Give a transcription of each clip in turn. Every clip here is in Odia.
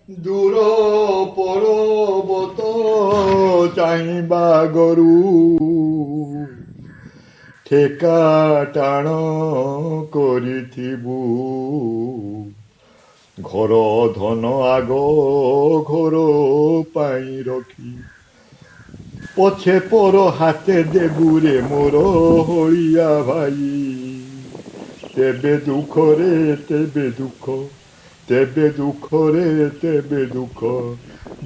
ଦୂର ପର୍ବତ ଚାହିଁବା ଗରୁ ଠେକା ଟାଣ କରିଥିବୁ ଘର ଧନ ଆଗ ଘର ପାଇଁ ରଖି ପଛେ ପର ହାତେ ଦେବୁରେ ମୋର ହଳିଆ ଭାଇ ତେବେ ଦୁଃଖରେ ତେବେ ଦୁଃଖ ତେବେ ଦୁଃଖରେ ତେବେ ଦୁଃଖ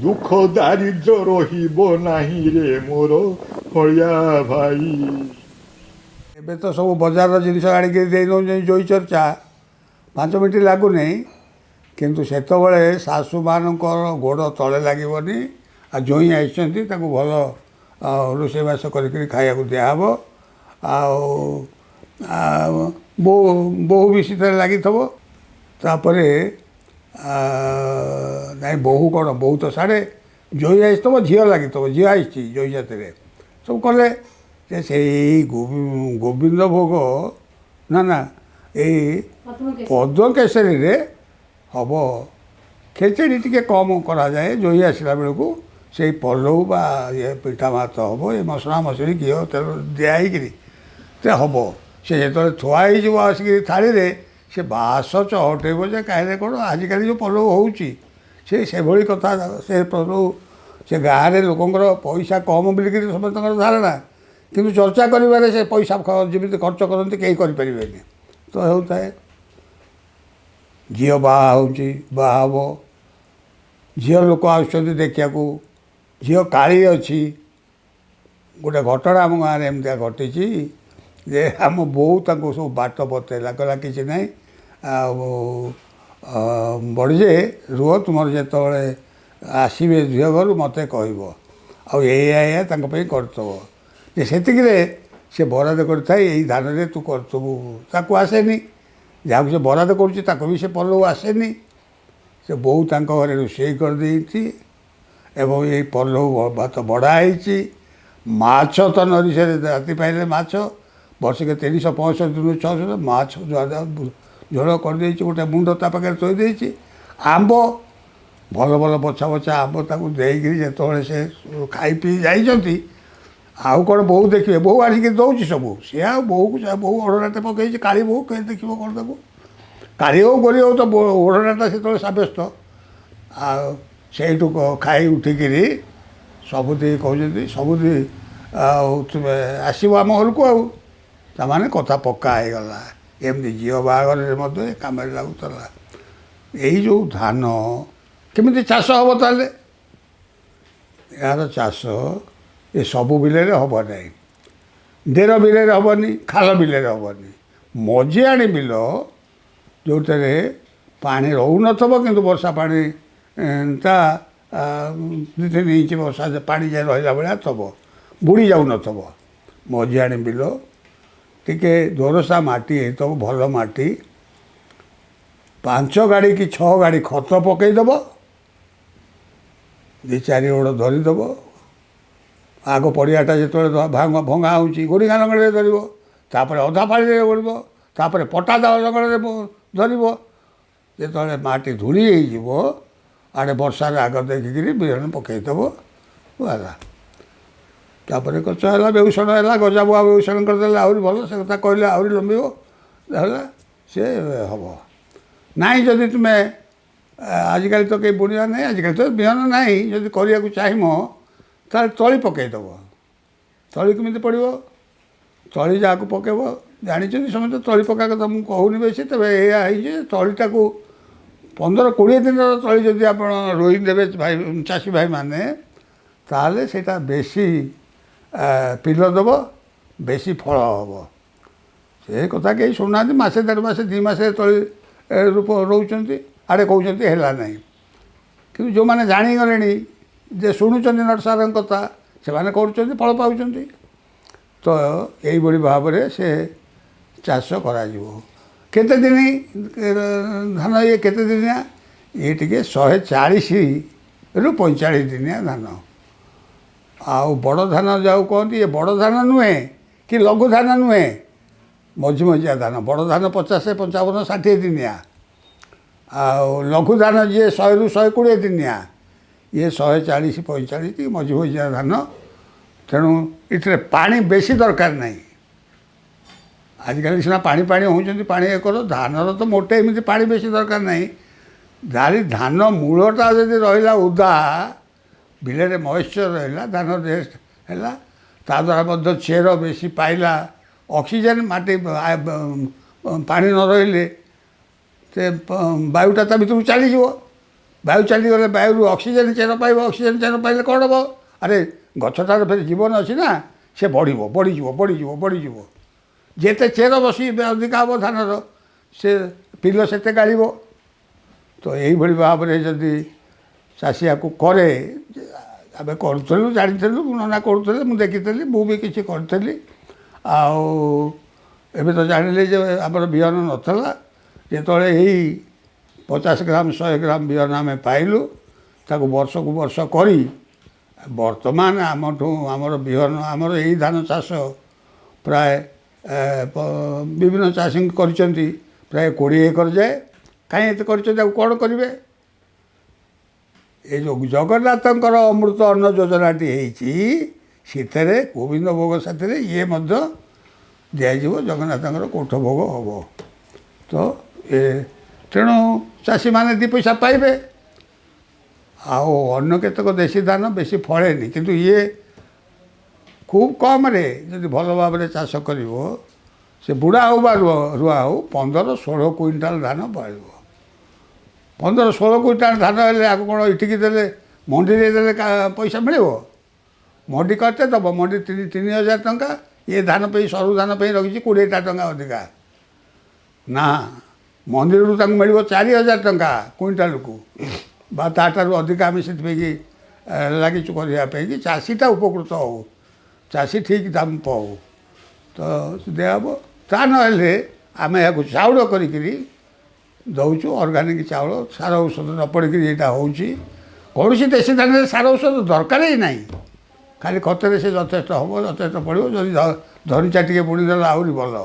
ଦୁଃଖ ଦାରିଦ୍ର୍ୟ ରହିବ ନାହିଁ ରେ ମୋର ହଳିଆ ଭାଇ। ଏବେ ତ ସବୁ ବଜାରର ଜିନିଷ ଆଣିକି ଦେଇ ଦେଉଛନ୍ତି ଜୋଇ ଚର୍ଚ୍ଚା 5 ମିନିଟ୍ ଲାଗୁନି, କିନ୍ତୁ ସେତେବେଳେ ଶାଶୁମାନଙ୍କର ଗୋଡ଼ ତଳେ ଲାଗିବନି। ଆଉ ଜୋଇଁ ଆସିଛନ୍ତି ତାକୁ ଭଲ ରୋଷେଇବାସ କରିକି ଖାଇବାକୁ ଦିଆହେବ। ଆଉ ବୋହୂ ବି ସେଥିରେ ଲାଗିଥିବ। ତାପରେ ନାଇଁ ବୋହୂ କ'ଣ, ବୋହୂ ତ ସାଡ଼େ ଜୋଇଁ ଆସିଥିବ, ଝିଅ ଲାଗିଥିବ, ଝିଅ ଆସିଛି ଜୋଇଁ ଜାତିରେ ସବୁ କଲେ। ଯେ ସେଇ ଗୋବିନ୍ଦ ଭୋଗ ନା ଏଇ ପଦ୍ମକେଶରୀରେ ହେବ। ଖେଚେଡ଼ି ଟିକେ କମ୍ କରାଯାଏ ଜୋଇଁ ଆସିଲା ବେଳକୁ। ସେଇ ପଲଉ ବା ଇଏ ପିଠା ଭାତ ହେବ, ଏ ମସଲା ମସଲି ଘିଅ ତେଲ ଦିଆ ହେଇକିରି ହେବ। ସେ ଯେତେବେଳେ ଥୁଆ ହେଇଯିବ ଆସିକିରି ଥାଳିରେ, ସେ ବାସ ଚହଟେଇବ ଯେ କାହିଁରେ କ'ଣ। ଆଜିକାଲି ଯେଉଁ ପଲଉ ହେଉଛି ସେଭଳି କଥା। ସେ ପଲଉ ସେ ଗାଁରେ ଲୋକଙ୍କର ପଇସା କମ୍ ବୋଲିକିରି ସମସ୍ତଙ୍କର ଧାରଣା, କିନ୍ତୁ ଚର୍ଚ୍ଚା କରିବାରେ ସେ ପଇସା ଯେମିତି ଖର୍ଚ୍ଚ କରନ୍ତି କେହି କରିପାରିବେନି। ତ ହେଉଥାଏ ଝିଅ ବାହା ହେଉଛି, ବାହା ହେବ, ଝିଅ ଲୋକ ଆସୁଛନ୍ତି ଦେଖିବାକୁ, ଝିଅ କାଳି ଅଛି। ଗୋଟେ ଘଟଣା ଆମ ଗାଁରେ ଏମିତିଆ ଘଟିଛି ଯେ ଆମ ବୋଉ ତାଙ୍କୁ ସବୁ ବାଟ ବତେଇଲା, କହିଲା କିଛି ନାହିଁ ଆଉ ବଢ଼ିଯେ ରୁହ, ତୁମର ଯେତେବେଳେ ଆସିବେ ଝିଅ ଘରୁ ମୋତେ କହିବ, ଆଉ ଏଇଆ ତାଙ୍କ ପାଇଁ କରିଦେବ। ଯେ ସେତିକିରେ ସେ ବରାଦ କରିଥାଏ ଏଇ ଧାନରେ ତୁ କରିଥିବୁ। ତାକୁ ଆସେନି, ଯାହାକୁ ସେ ବରାଦ କରୁଛି ତାକୁ ବି ସେ ପଲଉ ଆସେନି। ସେ ବୋଉ ତାଙ୍କ ଘରେ ରୋଷେଇ କରିଦେଇଛି ଏବଂ ଏଇ ପଲଉ ଭାତ ବଢ଼ା ହେଇଛି। ମାଛ ତ ନରିଷରେ ରାତି ପାଇଲେ ମାଛ, ବର୍ଷକେ 365 ଦିନ 600 ମାଛ ଝୋଳ କରିଦେଇଛି। ଗୋଟେ ମୁଣ୍ଡ ତା ପାଖରେ ଥୋଇ ଦେଇଛି। ଆମ୍ବ ଭଲ ଭଲ ବଛା ବଛା ଆମ୍ବ ତାକୁ ଦେଇକିରି ଯେତେବେଳେ ସେ ଖାଇ ପିଇ ଯାଇଛନ୍ତି, ଆଉ କ'ଣ ବୋଉ ଦେଖିବେ, ବୋଉ ଆଣିକି ଦେଉଛି ସବୁ। ସିଏ ଆଉ ବୋଉକୁ ବୋଉ ଓଢ଼ଣାଟେ ପକାଇଛି, କାଳି ବୋଉ କେହି ଦେଖିବ କ'ଣ ତାକୁ। କାଳି ହଉ ଗୋରି ହଉ ତ ଓଢ଼ଣାଟା ସେତେବେଳେ ସାବ୍ୟସ୍ତ। ଆଉ ସେଇଠୁ ଖାଇ ଉଠିକିରି ସବୁଠି କହୁଛନ୍ତି, ସବୁଠି ଆଉ ତୁମେ ଆସିବ ଆମ ଘରକୁ। ଆଉ ତାମାନେ କଥା ପକ୍କା ହେଇଗଲା। ଏମିତି ଝିଅ ବାହାଘରରେ ମଧ୍ୟ ଏ କାମରେ ଲାଗୁଥିଲା। ଏଇ ଯେଉଁ ଧାନ କେମିତି ଚାଷ ହେବ ତାହେଲେ? ଏହାର ଚାଷ ଏ ସବୁ ବିଲରେ ହେବ ନାହିଁ। ଡେର ବିଲରେ ହେବନି, ଖାଲ ବିଲରେ ହେବନି। ମଝିଆଣି ବିଲ ଯେଉଁଥିରେ ପାଣି ରହୁନଥିବ, କିନ୍ତୁ ବର୍ଷା ପାଣି ତା 2-3 ଇଞ୍ଚ ବର୍ଷା ପାଣି ଯାଇ ରହିଲା ଭଳିଆ ଥିବ, ବୁଡ଼ି ଯାଉନଥିବ। ମଝିଆଣି ବିଲ ଟିକେ ଦୋରସା ମାଟି ହେଇଥିବ, ଭଲ ମାଟି। 5 ଗାଡ଼ି କି 6 ଗାଡ଼ି ଖତ ପକାଇଦେବ, 2-4 ଓଡ଼ ଧରିଦେବ। ଆଗ ପଡ଼ିଆଟା ଯେତେବେଳେ ଭଙ୍ଗା ହେଉଛି ଗୋଡ଼ିଗା ଲଙ୍ଗଳରେ ଧରିବ, ତାପରେ ଅଧା ପାଳିରେ ଓଡ଼ିବ, ତାପରେ ପଟା ଲଙ୍ଗଳରେ ଧରିବ। ଯେତେବେଳେ ମାଟି ଧୂଳି ହେଇଯିବ, ଆଡ଼େ ବର୍ଷାରେ ଆଗ ଦେଖିକିରି ବିହନ ପକାଇଦେବ, ହେଲା। ତାପରେ ଗଛ ହେଲା, ବେଉଷଣ ହେଲା, ଗଜାବୁଆ ବେଉଷଣ କରିଦେଲେ ଆହୁରି ଭଲ। ସେ କଥା କହିଲେ ଆହୁରି ଲମ୍ବିବ, ହେଲା ସେ ହେବ। ନାହିଁ ଯଦି ତୁମେ ଆଜିକାଲି ତ କେହି ବୁଣିବା ନାହିଁ, ଆଜିକାଲି ତ ବିହନ ନାହିଁ, ଯଦି କରିବାକୁ ଚାହିଁବ ତାହେଲେ ତଳି ପକାଇଦେବ। ତଳି କେମିତି ପଡ଼ିବ? ତଳି ଯାହାକୁ ପକାଇବ ଜାଣିଛନ୍ତି ସମସ୍ତେ, ତଳି ପକା କଥା ମୁଁ କହୁନି ବେଶୀ। ତେବେ ଏଇଆ ହେଇଛି, ତଳିଟାକୁ 15-20 ଦିନର ତଳି ଯଦି ଆପଣ ରୋଇ ଦେବେ ଭାଇ, ଚାଷୀ ଭାଇମାନେ, ତାହେଲେ ସେଇଟା ବେଶୀ ପିଲ ଦେବ, ବେଶୀ ଫଳ ହେବ। ସେ କଥା କେହି ଶୁଣୁନାହାନ୍ତି। ମାସେ 1.5 ମାସ 2 ମାସରେ ତଳି ରୂପ ରହୁଛନ୍ତି, ଆଡ଼େ କହୁଛନ୍ତି ହେଲା ନାହିଁ। କିନ୍ତୁ ଯେଉଁମାନେ ଜାଣିଗଲେଣି, ଯେ ଶୁଣୁଛନ୍ତି ନଟ ସାର୍ଙ୍କ କଥା, ସେମାନେ କରୁଛନ୍ତି, ଫଳ ପାଉଛନ୍ତି। ତ ଏଇଭଳି ଭାବରେ ସେ ଚାଷ କରାଯିବ। କେତେ ଦିନ ଧାନ? ଇଏ କେତେ ଦିନିଆ? ଇଏ ଟିକେ 140ରୁ 45 ଦିନିଆ ଧାନ। ଆଉ ବଡ଼ ଧାନ ଯାଉ କହନ୍ତି, ଏ ବଡ଼ ଧାନ ନୁହେଁ କି ଲଘୁ ଧାନ ନୁହେଁ, ମଝି ମଝିଆ ଧାନ। ବଡ଼ ଧାନ 50, 55, 60 ଦିନିଆ। ଆଉ ଲଘୁ ଧାନ ଯିଏ 100ରୁ 120 ଦିନିଆ, ଇଏ 140 45 ମଝି ମଝିଆ ଧାନ। ତେଣୁ ଏଥିରେ ପାଣି ବେଶୀ ଦରକାର ନାହିଁ। ଆଜିକାଲି ସିନା ପାଣି ପାଣି ହେଉଛନ୍ତି, ପାଣି ଇଏ କର, ଧାନର ତ ମୋଟେ ଏମିତି ପାଣି ବେଶୀ ଦରକାର ନାହିଁ। ଯାହାହେଲେ ଧାନ ମୂଳଟା ଯଦି ରହିଲା ଓଦା, ବିଲରେ ମଏଶ୍ଚର ରହିଲା, ଧାନ ରେଷ୍ଟ ହେଲା, ତା ଦ୍ୱାରା ମଧ୍ୟ ଚେର ବେଶୀ ପାଇଲା, ଅକ୍ସିଜେନ୍ ମାଟି ପାଣି ନ ରହିଲେ ସେ ବାୟୁଟା ତା ଭିତରକୁ ଚାଲିଯିବ। ବାୟୁ ଚାଲିଗଲେ ବାୟୁରୁ ଅକ୍ସିଜେନ୍ ଚେର ପାଇବ, ଅକ୍ସିଜେନ୍ ଚେର ପାଇଲେ କ'ଣ ହେବ? ଆରେ ଗଛଟାର ଫେରେ ଜୀବନ ଅଛି ନା, ସେ ବଢ଼ିବ, ବଢ଼ିଯିବ। ଯେତେ ଚେର ବସି ଅଧିକା ହେବ ଧାନର, ସେ ପିଲ ସେତେ ଗାଳିବ। ତ ଏଇଭଳି ଭାବରେ ଯଦି ଚାଷୀ ୟାକୁ କରେ, ଆମେ କରୁଥିଲୁ, ଜାଣିଥିଲୁ, ନନା କରୁଥିଲେ, ମୁଁ ଦେଖିଥିଲି, ମୁଁ ବି କିଛି କରିଥିଲି। ଆଉ ଏବେ ତ ଜାଣିଲେ ଯେ ଆମର ବିହନ ନଥିଲା। ଯେତେବେଳେ ଏଇ 50 ଗ୍ରାମ 100 ଗ୍ରାମ ବିହନ ଆମେ ପାଇଲୁ, ତାକୁ ବର୍ଷକୁ ବର୍ଷ କରି ବର୍ତ୍ତମାନ ଆମର ବିହନ, ଆମର ଏଇ ଧାନ ଚାଷ ପ୍ରାୟ ବିଭିନ୍ନ ଚାଷୀ କରିଛନ୍ତି ପ୍ରାୟ 20 ଏକର ଯାଏ। କାହିଁ ଏତେ କରିଛନ୍ତି, ଆଉ କ'ଣ କରିବେ? ଏ ଯେଉଁ ଜଗନ୍ନାଥଙ୍କର ଅମୃତ ଅନ୍ନ ଯୋଜନାଟି ହେଇଛି, ସେଥିରେ ଗୋବିନ୍ଦ ଭୋଗ ସାଥିରେ ଇଏ ମଧ୍ୟ ଦିଆଯିବ, ଜଗନ୍ନାଥଙ୍କର କୋଠ ଭୋଗ ହେବ। ତ ତେଣୁ ଚାଷୀମାନେ 2 ପଇସା ପାଇବେ। ଆଉ ଅନ୍ୟ କେତେକ ଦେଶୀ ଧାନ ବେଶୀ ଫଳେନି, କିନ୍ତୁ ଇଏ ଖୁବ୍ କମ୍ରେ ଯଦି ଭଲ ଭାବରେ ଚାଷ କରିବ, ସେ ବୁଢ଼ା ହେଉ ବା ରୁଆ ହେଉ 15-16 କୁଇଣ୍ଟାଲ ଧାନ ପାଳିବ। 15-16 କୁଇଣ୍ଟାଲ ଧାନ ହେଲେ ଆକୁ କ'ଣ ଏଠିକି ଦେଲେ, ମଣ୍ଡିରେ ଦେଲେ ପଇସା ମିଳିବ? ମଣ୍ଡି କେତେ ଦେବ? ମଣ୍ଡି 3,000 ଟଙ୍କା। ଇଏ ଧାନ ପାଇଁ, ସରୁ ଧାନ ପାଇଁ ରଖିଛି 20ଟା ଟଙ୍କା ଅଧିକା। ନା, ମନ୍ଦିରରୁ ତାଙ୍କୁ ମିଳିବ 4,000 ଟଙ୍କା କୁଇଣ୍ଟାଲକୁ, ବା ତାଠାରୁ ଅଧିକା। ଆମେ ସେଥିପାଇଁକି ଲାଗିଛୁ କରିବା ପାଇଁକି, ଚାଷୀଟା ଉପକୃତ ହେଉ, ଚାଷୀ ଠିକ୍ ଦାମ ପାଉ, ତ ଦିଆହେବ। ତା ନହେଲେ ଆମେ ଏହାକୁ ଚାଉଳ କରିକିରି ଦେଉଛୁ, ଅର୍ଗାନିକ୍ ଚାଉଳ, ସାର ଔଷଧ ନ ପଡ଼ିକିରି ଏଇଟା ହେଉଛି। କୌଣସି ଦେଶୀ ଧାନରେ ସାର ଔଷଧ ଦରକାର ହିଁ ନାହିଁ, ଖାଲି ଖତରେ ସେ ଯଥେଷ୍ଟ ହେବ, ଯଥେଷ୍ଟ ପଡ଼ିବ। ଯଦି ଧନିଚା ଟିକେ ବୁଣିଦେଲେ ଆହୁରି ଭଲ।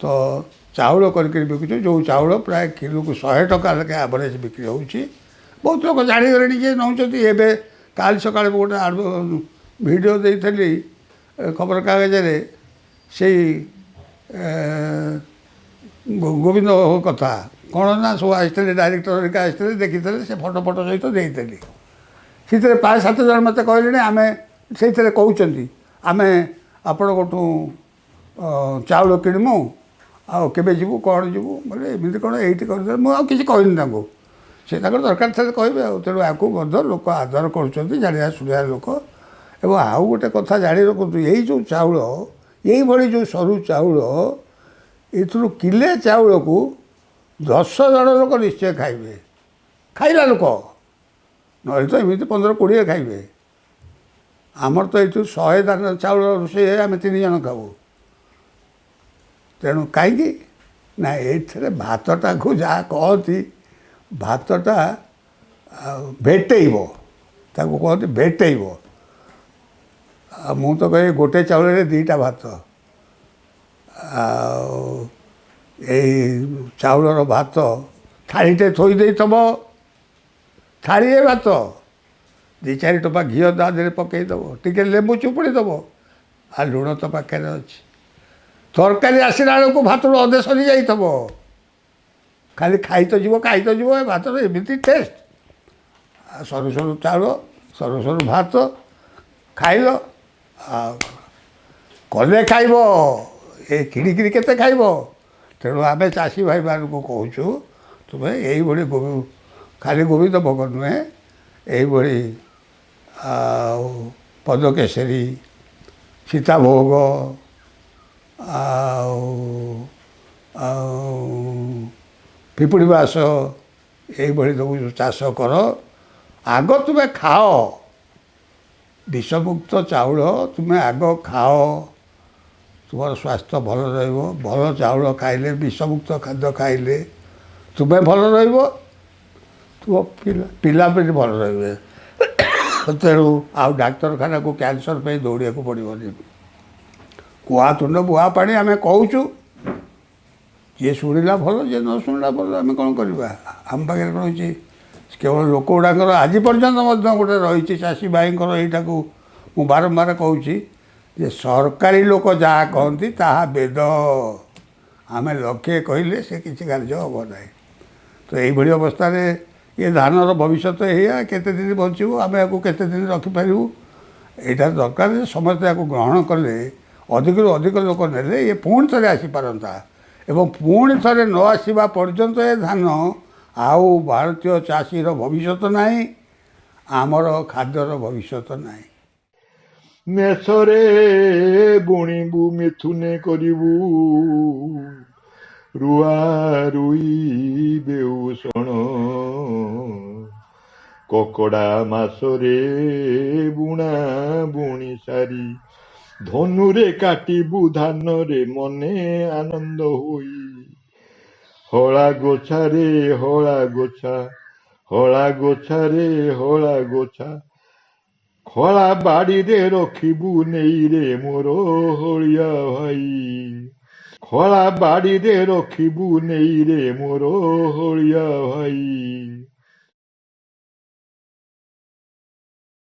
ତ ଚାଉଳ କରିକିରି ବିକୁଛୁ, ଯେଉଁ ଚାଉଳ ପ୍ରାୟ କିଲୋକୁ 100 ଟଙ୍କା ଲେଖାଏଁ ଆଭରେଜ୍ ବିକ୍ରି ହେଉଛି। ବହୁତ ଲୋକ ଜାଣିଗଲେଣି ଯେ ନେଉଛନ୍ତି। ଏବେ କାଲି ସକାଳେ ମୁଁ ଗୋଟେ ଭିଡ଼ିଓ ଦେଇଥିଲି ଖବରକାଗଜରେ, ସେଇ ଗୋବିନ୍ଦ କଥା କ'ଣ ନା, ସବୁ ଆସିଥିଲେ, ଡାଇରେକ୍ଟର ହେରିକା ଆସିଥିଲେ, ଦେଖିଥିଲେ, ସେ ଫଟୋ ସହିତ ଦେଇଥିଲି। ସେଥିରେ 5-7 ଜଣ ମୋତେ କହିଲେଣି, ଆମେ ସେଇଥିରେ କହୁଛନ୍ତି ଆମେ ଆପଣଙ୍କଠୁ ଚାଉଳ କିଣିମୁ, ଆଉ କେବେ ଯିବୁ, କ'ଣ ଯିବୁ? ବୋଲେ ଏମିତି କ'ଣ ଏଇଠି କରିଦେଲେ। ମୁଁ ଆଉ କିଛି କହିନି ତାଙ୍କୁ, ସେ ତାଙ୍କର ଦରକାର ଥିଲେ କହିବେ। ଆଉ ତେଣୁ ୟାକୁ ମଧ୍ୟ ଲୋକ ଆଦର କରୁଛନ୍ତି, ଜାଣିବା ଶୁଣିବା ଲୋକ। ଏବଂ ଆଉ ଗୋଟେ କଥା ଜାଣି ରଖନ୍ତୁ, ଏଇ ଯେଉଁ ଚାଉଳ, ଏଇଭଳି ଯେଉଁ ସରୁ ଚାଉଳ, ଏଥିରୁ କିଲେ ଚାଉଳକୁ 10 ଜଣ ଲୋକ ନିଶ୍ଚୟ ଖାଇବେ, ଖାଇଲା ଲୋକ, ନହେଲେ ତ ଏମିତି 15-20 ଖାଇବେ। ଆମର ତ ଏଇଠୁ 100 ଧାନ ଚାଉଳ ରୋଷେଇ ହୁଏ, ଆମେ 3 ଜଣ ଖାଉ। ତେଣୁ କାହିଁକି ନା, ଏଇଥିରେ ଭାତଟାକୁ ଯାହା କହନ୍ତି, ଭାତଟା ଭେଟେଇବ, ତାକୁ କହନ୍ତି ଭେଟେଇବ। ଆଉ ମୁଁ ତ କହେ ଗୋଟେ ଚାଉଳରେ 2ଟା ଭାତ। ଆଉ ଏଇ ଚାଉଳର ଭାତ ଥାଳିଟେ ଥୋଇ ଦେଇଥିବ, ଥାଳିଏ ଭାତ, 2-4 ଟୋପା ଘିଅ ତା ଦେହରେ ପକାଇଦେବ, ଟିକେ ଲେମ୍ବୁ ଚିପୁଡ଼ି ଦେବ, ଆଉ ଲୁଣ ତ ପାଖରେ ଅଛି। ତରକାରୀ ଆସିଲା ବେଳକୁ ଭାତରୁ ଅଧେ ସରିଯାଇଥିବ, ଖାଲି ଖାଇ ତ ଯିବ। ଏ ଭାତର ଏମିତି ଟେଷ୍ଟ। ଆଉ ସରୁ ସରୁ ଚାଉଳ, ସରୁ ସରୁ ଭାତ ଖାଇଲ, ଆଉ କଲେ ଖାଇବ, ଏ କିଣିକିରି କେତେ ଖାଇବ? ତେଣୁ ଆମେ ଚାଷୀ ଭାଇମାନଙ୍କୁ କହୁଛୁ, ତୁମେ ଏଇଭଳି ଖାଲି ଗୋବିନ୍ଦ ଭୋଗ ନୁହେଁ, ଏଇଭଳି ଆଉ ପଦକେଶରୀ, ସୀତାଭୋଗ, ଆଉ ପିପୁଡ଼ି ବାସ, ଏଇଭଳି ସବୁ ଚାଷ କର। ଆଗ ତୁମେ ଖାଅ, ବିଷମୁକ୍ତ ଚାଉଳ ତୁମେ ଆଗ ଖାଅ, ତୁମର ସ୍ୱାସ୍ଥ୍ୟ ଭଲ ରହିବ। ଭଲ ଚାଉଳ ଖାଇଲେ, ବିଷମୁକ୍ତ ଖାଦ୍ୟ ଖାଇଲେ ତୁମେ ଭଲ ରହିବ, ତୁମ ପିଲାପିଲି ଭଲ ରହିବେ। ତେଣୁ ଆଉ ଡାକ୍ତରଖାନାକୁ କ୍ୟାନ୍ସର ପାଇଁ ଦୌଡ଼ିବାକୁ ପଡ଼ିବନି। କୁଆ ତୁଣ୍ଡ ବୁହା ପାଣି ଆମେ କହୁଛୁ, ଯିଏ ଶୁଣିଲା ଭଲ, ଯିଏ ନ ଶୁଣିଲା ଭଲ, ଆମେ କ'ଣ କରିବା? ଆମ ପାଖରେ କ'ଣ ଅଛି? କେବଳ ଲୋକ ଗୁଡ଼ାକର ଆଜି ପର୍ଯ୍ୟନ୍ତ ମଧ୍ୟ ଗୋଟେ ରହିଛି ଚାଷୀ ଭାଇଙ୍କର, ଏଇଟାକୁ ମୁଁ ବାରମ୍ବାର କହୁଛି ଯେ ସରକାରୀ ଲୋକ ଯାହା କହନ୍ତି ତାହା ବେଦ। ଆମେ ଲକ୍ଷେ କହିଲେ ସେ କିଛି କାର୍ଯ୍ୟ ହେବ ନାହିଁ। ତ ଏଇଭଳି ଅବସ୍ଥାରେ ଏ ଧାନର ଭବିଷ୍ୟତ ଏଇଆ, କେତେ ଦିନ ବଞ୍ଚିବ, ଆମେ ୟାକୁ କେତେ ଦିନ ରଖିପାରିବୁ? ଏଇଟା ଦରକାର ଯେ ସମସ୍ତେ ୟାକୁ ଗ୍ରହଣ କଲେ, ଅଧିକରୁ ଅଧିକ ଲୋକ ନେଲେ ଇଏ ପୁଣି ଥରେ ଆସିପାରନ୍ତା। ଏବଂ ପୁଣି ଥରେ ନ ଆସିବା ପର୍ଯ୍ୟନ୍ତ ଏ ଧାନ ଆଉ ଭାରତୀୟ ଚାଷୀର ଭବିଷ୍ୟତ ନାହିଁ, ଆମର ଖାଦ୍ୟର ଭବିଷ୍ୟତ ନାହିଁ। ମେଷରେ ବୁଣିବୁ ମିଥୁନେ କରିବୁ, ରୁଆ ରୁଇ ବେଉଷଣ, କକଡ଼ା ମାସରେ ବୁଣା ବୁଣି ସାରି, ଧନୁରେ କାଟିବୁ ଧାନରେ ମନେ ଆନନ୍ଦ ହୋଇ। ହଳା ଗୋଛାରେ ହଳା ଗୋଛା, ହଳା ଗୋଛାରେ ହଳା ଗୋଛା, ଖଳା ବାଡ଼ିରେ ରଖିବୁ ନେଇରେ ମୋର ହଳିଆ ଭାଇ। ଖଳା ବାଡ଼ିରେ ରଖିବୁ ନେଇରେ ମୋର ହଳିଆ ଭାଇ।